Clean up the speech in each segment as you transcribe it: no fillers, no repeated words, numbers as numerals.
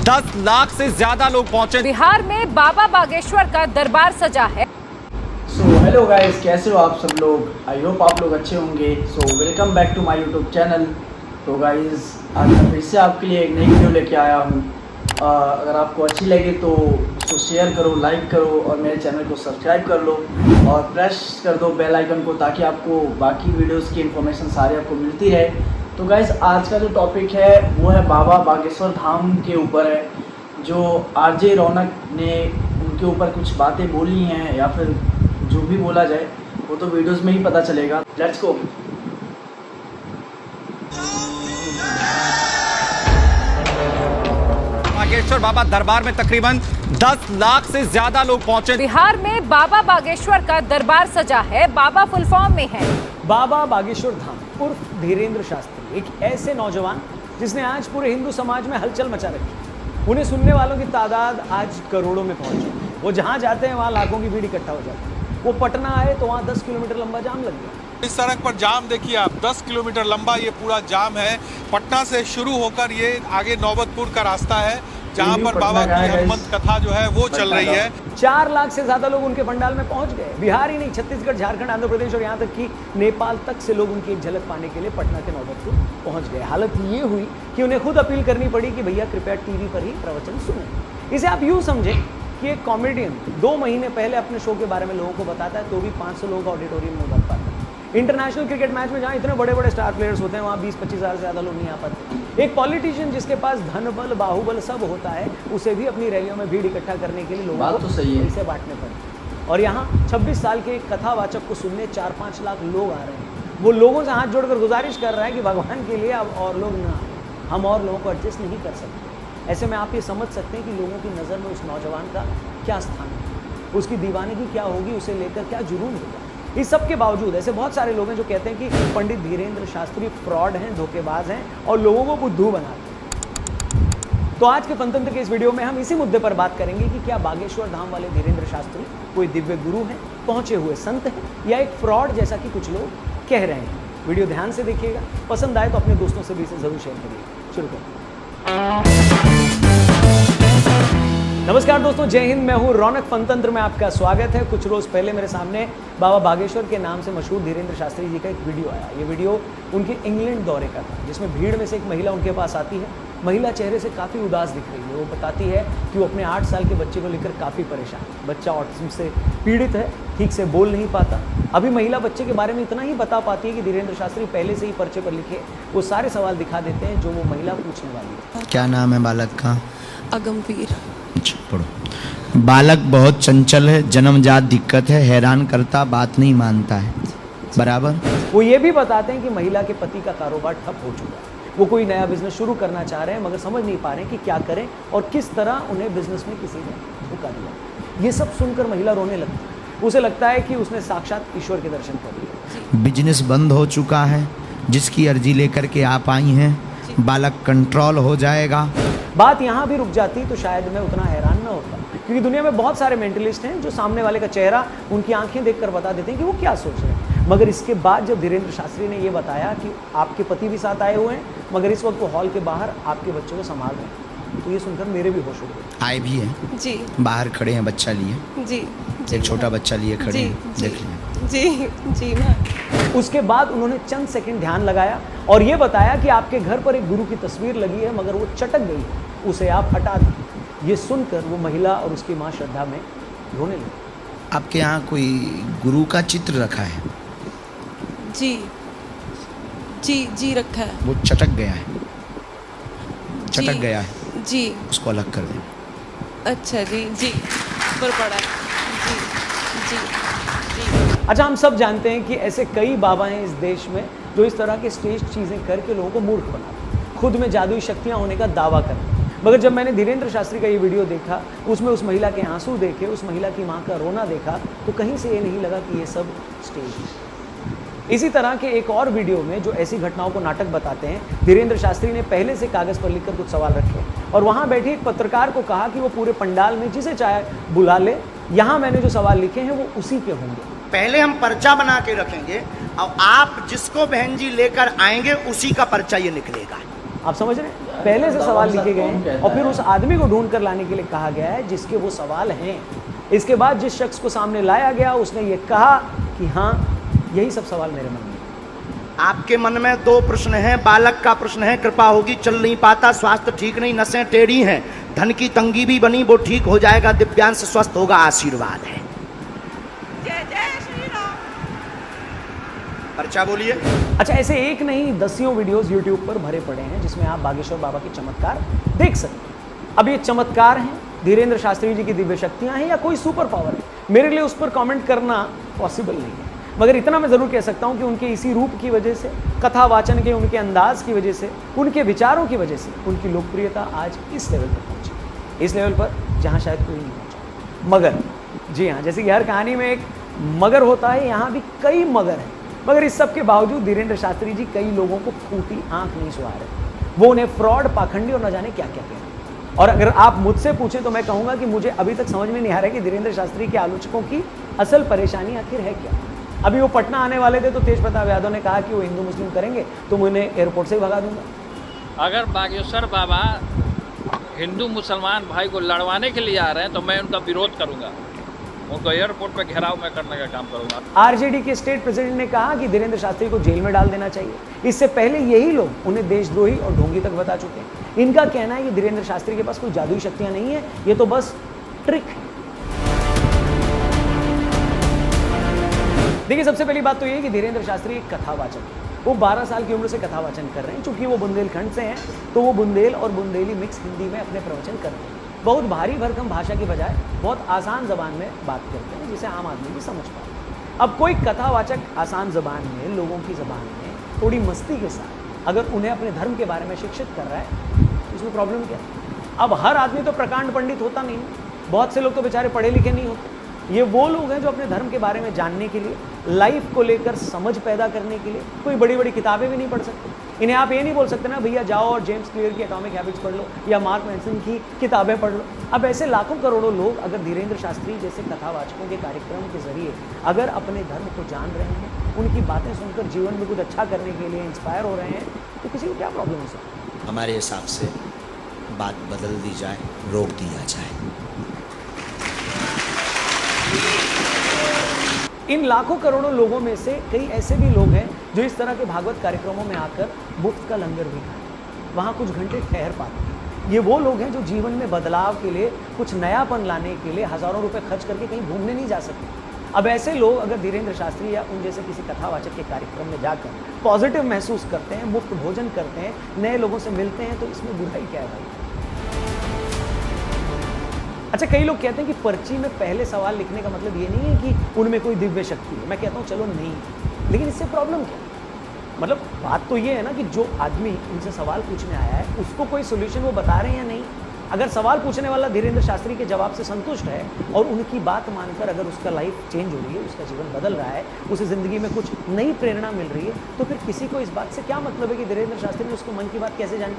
10 लाख से ज्यादा लोग पहुंचे। बिहार में बाबा बागेश्वर का दरबार सजा है। सो हेलो गाइस, कैसे हो आप सब लोग। आई होप आप लोग अच्छे होंगे। So welcome back to my YouTube channel. तो गाइस, आज मैं फिर से आपके लिए एक नई वीडियो लेके आया हूँ। अगर आपको अच्छी लगे तो उसको शेयर करो, लाइक करो और मेरे चैनल को सब्सक्राइब कर लो और प्रेस कर दो बेल आइकन को, ताकि आपको बाकी वीडियोस की इन्फॉर्मेशन सारी आपको मिलती रहे। तो गाइस, आज का जो टॉपिक है वो है बाबा बागेश्वर धाम के ऊपर है। जो आरजे रौनक ने उनके ऊपर कुछ बातें बोली हैं या फिर जो भी बोला जाए वो तो वीडियोस में ही पता चलेगा। Let's go. बागेश्वर बाबा दरबार में तकरीबन 10 लाख से ज्यादा लोग पहुंचे। बिहार में बाबा बागेश्वर का दरबार सजा है। बाबा फुल फॉर्म में है बाबा बागेश्वर धाम उर्फ धीरेंद्र शास्त्री, एक ऐसे नौजवान जिसने आज पूरे हिंदू समाज में हलचल मचा रखी। उन्हें सुनने वालों की तादाद आज करोड़ों में पहुंची। वो जहां जाते हैं वहां लाखों की भीड़ इकट्ठा हो जाती है। वो पटना आए तो वहां 10 किलोमीटर लंबा जाम लग गया। इस सड़क पर जाम देखिए आप, 10 किलोमीटर लंबा ये पूरा जाम है। पटना से शुरू होकर ये आगे नौबतपुर का रास्ता है, जहाँ पर बाबा की हनुमंत कथा जो है वो चल रही है। 4 लाख से ज्यादा लोग उनके पंडाल में पहुंच गए। बिहार ही नहीं, छत्तीसगढ़, झारखंड, आंध्र प्रदेश और यहाँ तक कि नेपाल तक से लोग उनकी एक झलक पाने के लिए पटना के नौबतपुर पहुंच गए। हालत ये हुई कि उन्हें खुद अपील करनी पड़ी कि भैया कृपया टीवी पर ही प्रवचन सुनें। इसे आप यूँ समझें कि एक कॉमेडियन 2 महीने पहले अपने शो के बारे में लोगों को बताता है तो भी 500 लोगों का ऑडिटोरियम में भर पाता है। इंटरनेशनल क्रिकेट मैच में जहाँ इतने बड़े बड़े स्टार प्लेयर्स होते हैं वहाँ 20-25 हज़ार से ज़्यादा लोग नहीं आ पाते। एक पॉलिटिशियन जिसके पास धन बल बाहुबल सब होता है, उसे भी अपनी रैलियों में भीड़ इकट्ठा करने के लिए लोगों को पैसे बांटने पड़ते। और यहाँ 26 साल के एक कथावाचक को सुनने 4-5 लाख लोग आ रहे हैं। वो लोगों से हाथ जोड़कर गुजारिश कर रहा है कि भगवान के लिए अब और लोग ना आए, हम और लोगों को एडजस्ट नहीं कर सकते। ऐसे में आप ये समझ सकते हैं कि लोगों की नज़र में उस नौजवान का क्या स्थान है, उसकी दीवानगी क्या होगी, उसे लेकर क्या जुनून होगा। इस सब के बावजूद ऐसे बहुत सारे लोग हैं जो कहते हैं कि पंडित धीरेंद्र शास्त्री फ्रॉड हैं, धोखेबाज हैं और लोगों को बुद्धू बनाते हैं। तो आज के फनतंत्र के इस वीडियो में हम इसी मुद्दे पर बात करेंगे कि क्या बागेश्वर धाम वाले धीरेंद्र शास्त्री कोई दिव्य गुरु हैं, पहुंचे हुए संत हैं, या एक फ्रॉड जैसा कि कुछ लोग कह रहे हैं। वीडियो ध्यान से देखिएगा, पसंद आए तो अपने दोस्तों से भी इसे जरूर शेयर करिएगा। शुरू करें। नमस्कार दोस्तों, जय हिंद। मैं हूं रौनक। फनतंत्र में आपका स्वागत है। कुछ रोज़ पहले मेरे सामने बाबा बागेश्वर के नाम से मशहूर धीरेंद्र शास्त्री जी का एक वीडियो आया। ये वीडियो उनके इंग्लैंड दौरे का था, जिसमें भीड़ में से एक महिला उनके पास आती है। महिला चेहरे से काफ़ी उदास दिख रही है। वो बताती है कि वो अपने 8 साल के बच्चे को लेकर काफ़ी परेशान है। बच्चा ऑटिज्म से पीड़ित है, ठीक से बोल नहीं पाता। अभी महिला बच्चे के बारे में इतना ही बता पाती है कि धीरेंद्र शास्त्री पहले से ही पर्चे पर लिखे वो सारे सवाल दिखा देते हैं जो वो महिला पूछने वाली है। क्या नाम है बालक का? अगमवीर। पढ़ो। बालक बहुत चंचल है, जन्मजात दिक्कत है, हैरान करता, बात नहीं मानता है। बराबर। वो ये भी बताते हैं कि महिला के पति का कारोबार ठप हो चुका है। वो कोई नया बिजनेस शुरू करना चाह रहे हैं मगर समझ नहीं पा रहे हैं कि क्या करें और किस तरह उन्हें बिजनेस में किसी ने धोखा दिया। ये सब सुनकर महिला रोने लगती है। उसे लगता है कि उसने साक्षात ईश्वर के दर्शन कर लिए। बिजनेस बंद हो चुका है, जिसकी अर्जी लेकर के आप आई हैं, बालक कंट्रोल हो जाएगा। बात यहाँ भी रुक जाती तो शायद मैं उतना हैरान न होता, क्योंकि दुनिया में बहुत सारे मेंटलिस्ट हैं जो सामने वाले का चेहरा, उनकी आंखें देखकर बता देते हैं कि वो क्या सोच रहे हैं। मगर इसके बाद जब धीरेंद्र शास्त्री ने ये बताया कि आपके पति भी साथ आए हुए हैं मगर इस वक्त वो हॉल के बाहर आपके बच्चे को संभाल रहे हैं, तो ये सुनकर मेरे भी होश उड़ गए। आए भी हैं जी। बाहर खड़े हैं, बच्चा लिए जी। एक छोटा बच्चा लिए खड़े हैं, देख लिया। जी जी मैं। उसके बाद उन्होंने चंद सेकंड ध्यान लगाया और ये बताया कि आपके घर पर एक गुरु की तस्वीर लगी है मगर वो चटक गई, उसे आप हटा दें। ये सुनकर वो महिला और उसकी माँ श्रद्धा में रोने लगी। आपके यहाँ कोई गुरु का चित्र रखा है? जी जी जी रखा है। वो चटक गया है, चटक जी, गया है, जी। उसको अलग कर दें। अच्छा जी जी पर पड़ा है। जी जी जी। अच्छा, हम सब जानते हैं कि ऐसे कई बाबा हैं इस देश में जो इस तरह के स्टेज चीज़ें करके लोगों को मूर्ख बनाते हैं, खुद में जादुई शक्तियाँ होने का दावा करते हैं। मगर जब मैंने धीरेंद्र शास्त्री का ये वीडियो देखा, उसमें उस महिला के आंसू देखे, उस महिला की माँ का रोना देखा, तो कहीं से ये नहीं लगा कि ये सब स्टेज है। इसी तरह के एक और वीडियो में जो ऐसी घटनाओं को नाटक बताते हैं, धीरेंद्र शास्त्री ने पहले से कागज़ पर लिखकर कुछ सवाल रखे और वहाँ बैठे एक पत्रकार को कहा कि वो पूरे पंडाल में जिसे चाहे बुला ले, यहाँ मैंने जो सवाल लिखे हैं वो उसी के होंगे। पहले हम पर्चा बना के रखेंगे और आप जिसको बहन जी लेकर आएंगे उसी का पर्चा ये निकलेगा। आप समझ रहे हैं? पहले से सवाल लिखे गए हैं और फिर उस आदमी को ढूंढ कर लाने के लिए कहा गया है जिसके वो सवाल हैं। इसके बाद जिस शख्स को सामने लाया गया उसने ये कहा कि हाँ, यही सब सवाल मेरे मन में। आपके मन में 2 प्रश्न हैं। बालक का प्रश्न है, कृपा होगी, चल नहीं पाता, स्वास्थ्य ठीक नहीं, नसें टेढ़ी हैं, धन की तंगी भी बनी, वो ठीक हो जाएगा, दिव्यांश स्वस्थ होगा, आशीर्वाद है। जय जय श्री राम। पर्चा बोलिए। अच्छा, ऐसे एक नहीं दसियों वीडियोस यूट्यूब पर भरे पड़े हैं जिसमें आप बागेश्वर बाबा के चमत्कार देख सकते हैं। अब ये चमत्कार हैं, धीरेन्द्र शास्त्री जी की दिव्य शक्तियां हैं या कोई सुपर पावर है, मेरे लिए उस पर कमेंट करना पॉसिबल नहीं है। मगर इतना मैं ज़रूर कह सकता हूं कि उनके इसी रूप की वजह से, कथा वाचन के उनके अंदाज की वजह से, उनके विचारों की वजह से उनकी लोकप्रियता आज इस लेवल पर पहुंची, इस लेवल पर जहां शायद कोई नहीं पहुंचा। मगर जी हाँ, जैसे कि हर कहानी में एक मगर होता है, यहाँ भी कई मगर हैं। मगर इस सब के बावजूद धीरेन्द्र शास्त्री जी कई लोगों को फूटी आंख नहीं सुहा रहे। वो उन्हें फ्रॉड, पाखंडी और न जाने क्या क्या कह रहे हैं। और अगर आप मुझसे पूछें तो मैं कहूँगा कि मुझे अभी तक समझ में नहीं आ रहा है कि धीरेन्द्र शास्त्री के आलोचकों की असल परेशानी आखिर है क्या। अभी वो पटना आने वाले थे तो तेज प्रताप यादव ने कहा कि वो हिंदू मुस्लिम करेंगे तो मैं उन्हें एयरपोर्ट से ही भगा दूंगा। अगर बागेश्वर बाबा हिंदू मुसलमान भाई को लड़वाने के लिए आ रहे हैं तो मैं उनका विरोध करूंगा, उनको एयरपोर्ट पे घेराव में करने का काम करूंगा। आरजेडी के स्टेट प्रेसिडेंट ने कहा कि धीरेन्द्र शास्त्री को जेल में डाल देना चाहिए। इससे पहले यही लोग उन्हें देशद्रोही और ढोंगी तक बता चुके हैं। इनका कहना है कि धीरेन्द्र शास्त्री के पास कोई जादुई शक्तियां नहीं है, ये तो बस ट्रिक है। देखिए, सबसे पहली बात तो ये कि धीरेन्द्र शास्त्री एक कथावाचक है। वो 12 साल की उम्र से कथावाचन कर रहे हैं। चूंकि वो बुंदेलखंड से हैं तो वो बुंदेल और बुंदेली मिक्स हिंदी में अपने प्रवचन करते हैं। बहुत भारी भरकम भाषा की बजाय बहुत आसान ज़बान में बात करते हैं जिसे आम आदमी भी समझ पाए। अब कोई कथावाचक आसान ज़बान में, लोगों की ज़बान में थोड़ी मस्ती के साथ अगर उन्हें अपने धर्म के बारे में शिक्षित कर रहा है तो इसमें प्रॉब्लम क्या है? अब हर आदमी तो प्रकांड पंडित होता नहीं, बहुत से लोग तो बेचारे पढ़े लिखे नहीं होते। ये वो लोग हैं जो अपने धर्म के बारे में जानने के लिए, लाइफ को लेकर समझ पैदा करने के लिए कोई बड़ी बड़ी किताबें भी नहीं पढ़ सकते। इन्हें आप ये नहीं बोल सकते ना, भैया जाओ और जेम्स क्लियर की एटॉमिक हैबिट्स पढ़ लो या मार्क मैनसन की किताबें पढ़ लो। अब ऐसे लाखों करोड़ों लोग अगर धीरेन्द्र शास्त्री जैसे कथावाचकों के कार्यक्रम के जरिए अगर अपने धर्म को जान रहे हैं, उनकी बातें सुनकर जीवन में कुछ अच्छा करने के लिए इंस्पायर हो रहे हैं, तो किसी को क्या प्रॉब्लम हो सकती है? हमारे हिसाब से बात बदल दी जाए, रोक दिया जाए। इन लाखों करोड़ों लोगों में से कई ऐसे भी लोग हैं जो इस तरह के भागवत कार्यक्रमों में आकर मुफ्त का लंगर भी खाते, वहाँ कुछ घंटे ठहर पाते हैं। ये वो लोग हैं जो जीवन में बदलाव के लिए, कुछ नयापन लाने के लिए हज़ारों रुपए खर्च करके कहीं घूमने नहीं जा सकते। अब ऐसे लोग अगर धीरेन्द्र शास्त्री या उन जैसे किसी कथावाचक के कार्यक्रम में जाकर पॉजिटिव महसूस करते हैं, मुफ्त भोजन करते हैं, नए लोगों से मिलते हैं, तो इसमें बुराई क्या है भाई? अच्छा, कई लोग कहते हैं कि पर्ची में पहले सवाल लिखने का मतलब ये नहीं है कि उनमें कोई दिव्य शक्ति है। मैं कहता हूँ चलो नहीं, लेकिन इससे प्रॉब्लम क्या है? मतलब बात तो ये है ना कि जो आदमी उनसे सवाल पूछने आया है उसको कोई सोल्यूशन वो बता रहे हैं या नहीं। अगर सवाल पूछने वाला धीरेन्द्र शास्त्री के जवाब से संतुष्ट है और उनकी बात मानकर अगर उसका लाइफ चेंज हो रही है, उसका जीवन बदल रहा है, उसे ज़िंदगी में कुछ नई प्रेरणा मिल रही है, तो फिर किसी को इस बात से क्या मतलब है कि धीरेन्द्र शास्त्री ने उसको मन की बात कैसे जानी?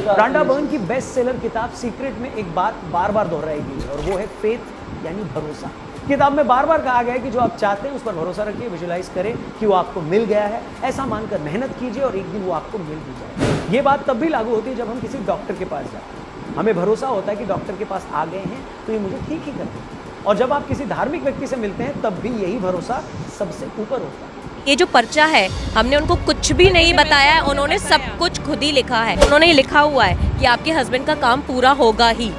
रांडा बर्न की बेस्ट सेलर किताब सीक्रेट में एक बात बार बार दोहराई गई है और वो है फेथ, यानी भरोसा। किताब में बार बार कहा गया है कि जो आप चाहते हैं उस पर भरोसा रखिए, विजुलाइज करें कि वो आपको मिल गया है, ऐसा मानकर मेहनत कीजिए और एक दिन वो आपको मिल भी जाए। ये बात तब भी लागू होती है जब हम किसी डॉक्टर के पास जाते हैं। हमें भरोसा होता है कि डॉक्टर के पास आ गए हैं तो ये मुझे ठीक ही कर दें। और जब आप किसी धार्मिक व्यक्ति से मिलते हैं तब भी यही भरोसा सबसे ऊपर होता है। ये जो पर्चा है, हमने उनको कुछ भी नहीं बताया है, उन्होंने सब कुछ खुद ही लिखा है। उन्होंने ये लिखा हुआ है कि आपके हस्बैंड का काम पूरा होगा ही।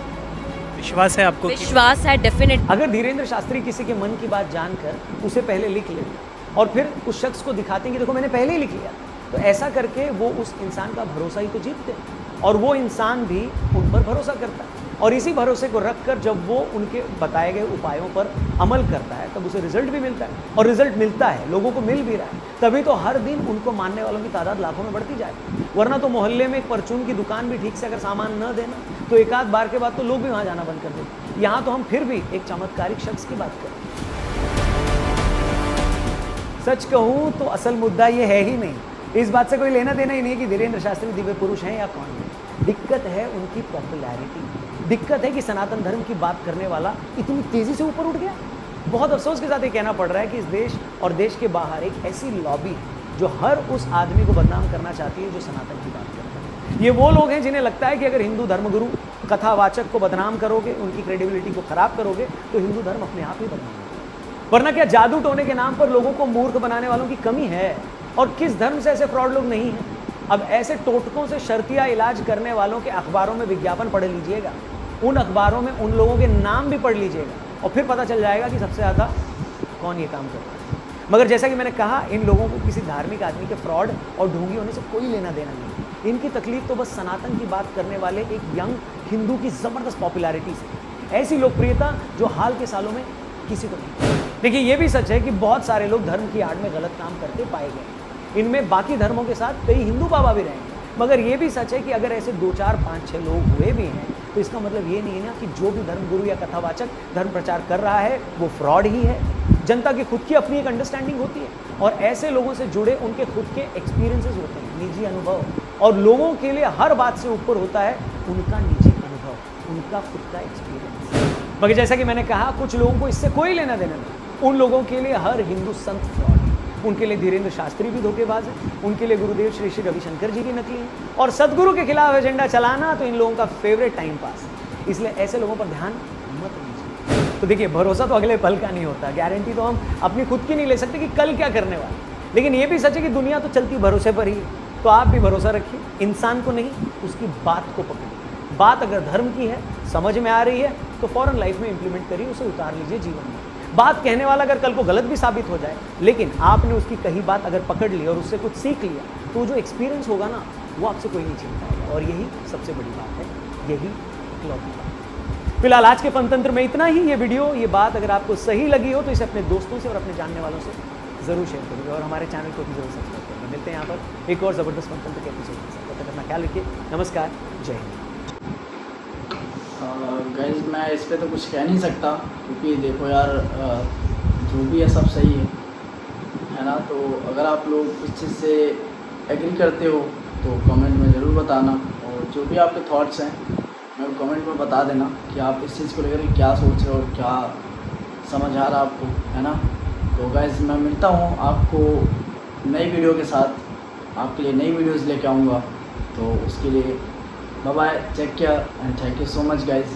विश्वास है आपको? विश्वास है, डेफिनेट। अगर धीरेन्द्र शास्त्री किसी के मन की बात जानकर उसे पहले लिख लेते और फिर उस शख्स को दिखाते हैं कि देखो मैंने पहले ही लिख लिया, तो ऐसा करके वो उस इंसान का भरोसा ही तो जीतते हैं और वो इंसान भी उन पर भरोसा करता है। और इसी भरोसे को रखकर जब वो उनके बताए गए उपायों पर अमल करता है तब उसे रिजल्ट भी मिलता है। और रिजल्ट मिलता है, लोगों को मिल भी रहा है, तभी तो हर दिन उनको मानने वालों की तादाद लाखों में बढ़ती जाए। वरना तो मोहल्ले में एक परचून की दुकान भी ठीक से अगर सामान न देना तो एक आध बार के बाद तो लोग भी वहाँ जाना बंद कर देते। यहाँ तो हम फिर भी एक चमत्कारिक शख्स की बात करें। सच कहूँ तो असल मुद्दा ये है ही नहीं, इस बात से कोई लेना देना ही नहीं है कि धीरेन्द्र शास्त्री दिव्य पुरुष हैं या कौन है। दिक्कत है उनकी पॉपुलैरिटी। दिक्कत है कि सनातन धर्म की बात करने वाला इतनी तेजी से ऊपर उठ गया। बहुत अफसोस के साथ ये कहना पड़ रहा है कि इस देश और देश के बाहर एक ऐसी लॉबी है जो हर उस आदमी को बदनाम करना चाहती है जो सनातन की बात करता है। ये वो लोग हैं जिन्हें लगता है कि अगर हिंदू धर्मगुरु कथावाचक को बदनाम करोगे, उनकी क्रेडिबिलिटी को खराब करोगे, तो हिंदू धर्म अपने आप ही बदनाम होगा। वरना क्या जादू टोने के नाम पर लोगों को मूर्ख बनाने वालों की कमी है? और किस धर्म से ऐसे फ्रॉड लोग नहीं हैं? अब ऐसे टोटकों से शर्तिया इलाज करने वालों के अखबारों में विज्ञापन पढ़ लीजिएगा, उन अखबारों में उन लोगों के नाम भी पढ़ लीजिएगा, और फिर पता चल जाएगा कि सबसे ज़्यादा कौन ये काम करता है। मगर जैसा कि मैंने कहा, इन लोगों को किसी धार्मिक आदमी के फ्रॉड और ढोंगी होने से कोई लेना देना नहीं। इनकी तकलीफ तो बस सनातन की बात करने वाले एक यंग हिंदू की ज़बरदस्त पॉपुलैरिटी से, ऐसी लोकप्रियता जो हाल के सालों में किसी को नहीं। देखिए, ये भी सच है कि बहुत सारे लोग धर्म की आड़ में गलत काम करते पाए गए। इनमें बाकी धर्मों के साथ कई हिंदू बाबा भी रहे हैं। मगर ये भी सच है कि अगर ऐसे 2, 4, 5, 6 लोग हुए भी हैं, तो इसका मतलब ये नहीं है ना कि जो भी धर्मगुरु या कथावाचक धर्म प्रचार कर रहा है वो फ्रॉड ही है। जनता की खुद की अपनी एक अंडरस्टैंडिंग होती है, और ऐसे लोगों से जुड़े उनके खुद के एक्सपीरियंसेस होते हैं, निजी अनुभव। और लोगों के लिए हर बात से ऊपर होता है उनका निजी अनुभव, उनका खुद का एक्सपीरियंस। मगर जैसा कि मैंने कहा, कुछ लोगों को इससे कोई लेना देना नहीं। उन लोगों के लिए हर हिंदू संत फ्रॉड है, उनके लिए धीरेन्द्र शास्त्री भी धोखेबाज है, उनके लिए गुरुदेव श्री श्री रविशंकर जी भी नकली हैं, और सदगुरु के खिलाफ एजेंडा चलाना तो इन लोगों का फेवरेट टाइम पास है। इसलिए ऐसे लोगों पर ध्यान मत दीजिए। तो देखिए, भरोसा तो अगले पल का नहीं होता, गारंटी तो हम अपनी खुद की नहीं ले सकते कि कल क्या करने वाले। लेकिन ये भी सच है कि दुनिया तो चलती भरोसे पर ही है। तो आप भी भरोसा रखिए, इंसान को नहीं, उसकी बात को पकड़िए। बात अगर धर्म की है, समझ में आ रही है, तो फौरन लाइफ में इंप्लीमेंट करिए, उसे उतार लीजिए जीवन में। बात कहने वाला अगर कल को गलत भी साबित हो जाए, लेकिन आपने उसकी कही बात अगर पकड़ ली और उससे कुछ सीख लिया, तो जो एक्सपीरियंस होगा ना, वो आपसे कोई नहीं छीन पाएगा। और यही सबसे बड़ी बात है, यही इकलौती बात है। फिलहाल आज के फनतंत्र में इतना ही। ये वीडियो, ये बात अगर आपको सही लगी हो तो इसे अपने दोस्तों से और अपने जानने वालों से ज़रूर शेयर करिए, और हमारे चैनल को भी जरूर सब्सक्राइब करिए। मिलते हैं यहाँ पर एक और ज़बरदस्त फनतंत्र के एपिसोड के साथ। तब तक अपना ख्याल रखिए। नमस्कार, जय हिंद। गाइस, मैं इस पर तो कुछ कह नहीं सकता, क्योंकि देखो यार, जो भी है सब सही है ना। तो अगर आप लोग इस चीज़ से एग्री करते हो तो कमेंट में ज़रूर बताना, और जो भी आपके थॉट्स हैं मेरे को कमेंट में बता देना कि आप इस चीज़ को लेकर क्या सोच रहे हो और क्या समझ आ रहा आपको, है ना। तो गाइस, मैं मिलता हूँ आपको नई वीडियो के साथ, आपके लिए नई वीडियोज़ लेके आऊँगा। तो उसके लिए bye bye, take care and thank you so much guys.